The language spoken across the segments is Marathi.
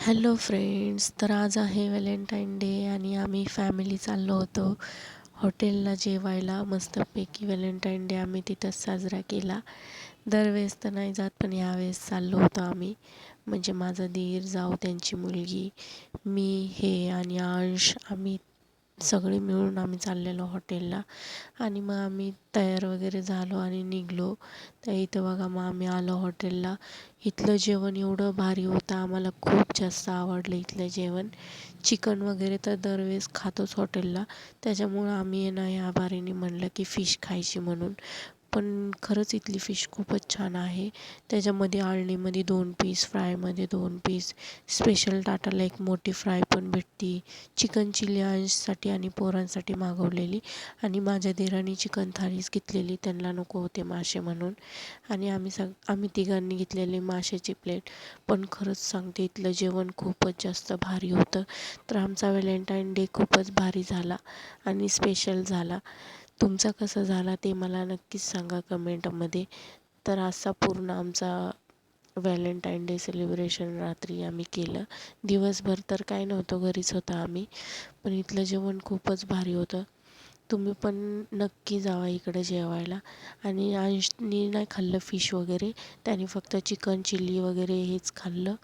हॅलो फ्रेंड्स, तर आज आहे व्हॅलेंटाईन डे आणि आम्ही फॅमिली चाललो होतो हॉटेलला जेवायला. मस्तपैकी व्हॅलेंटाईन डे आम्ही तिथंच साजरा केला. दरवेळेस तर नाही जात, पण यावेळेस चाललो होतो आम्ही. म्हणजे माझा दीर, जाऊ, त्यांची मुलगी, मी हे आणि अंश, आम्ही सगळे मिळून आम्ही चाललेलो हॉटेलला. आणि मग आम्ही तयार वगैरे झालो आणि निघालो. तर इथं बघा, मग आम्ही आलो हॉटेलला. इथलं जेवण एवढं भारी होतं, आम्हाला खूप जास्त आवडलं इथलं जेवण. चिकन वगैरे तर दरवेळेस खातोच हॉटेलला, त्याच्यामुळं आम्ही या बारीने म्हणलं की फिश खायची म्हणून. पण खरंच इथली फिश खूपच छान आहे. त्याच्यामध्ये आळणीमध्ये 2 पीस, फ्रायमध्ये 2 पीस, स्पेशल टाटाला एक मोठी फ्राय पण भेटते. चिकन चिली अंशसाठी आणि पोरांसाठी मागवलेली, आणि माझ्या दिराने चिकन थाळीच घेतलेली, त्यांना नको होते मासे म्हणून. आणि आम्ही तिघांनी घेतलेली माशाची प्लेट. पण खरंच सांगते, इथलं जेवण खूपच जास्त भारी होतं. तर आमचा व्हॅलेंटाईन डे खूपच भारी झाला आणि स्पेशल झाला. तुमचा कसा झाला ते मला नक्कीच सांगा कमेंटमध्ये. तर असा पूर्ण आमचा व्हॅलेंटाईन डे सेलिब्रेशन रात्री आम्ही केलं. दिवसभर तर काय नव्हतं, घरीच होतं आम्ही. पण इथलं जेवण खूपच भारी होतं. तुम्ही पण नक्की जावा इकडं जेवायला. आणि अंशनी नाही खाल्लं फिश वगैरे, त्याने फक्त चिकन चिल्ली वगैरे हेच खाल्लं.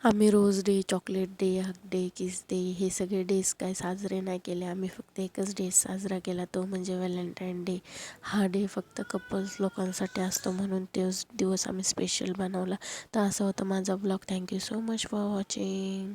आम्ही rose day, chocolate day, hug day, kiss day हे सगळे डेज काय साजरे नाही केले. आम्ही फक्त एकच डे साजरा केला, तो म्हणजे व्हॅलेंटाईन डे. हा डे फक्त कपल्स लोकांसाठी असतो, म्हणून तोच दिवस आम्ही स्पेशल बनवला. तर असं होतं माझा blog. Thank you so much for watching.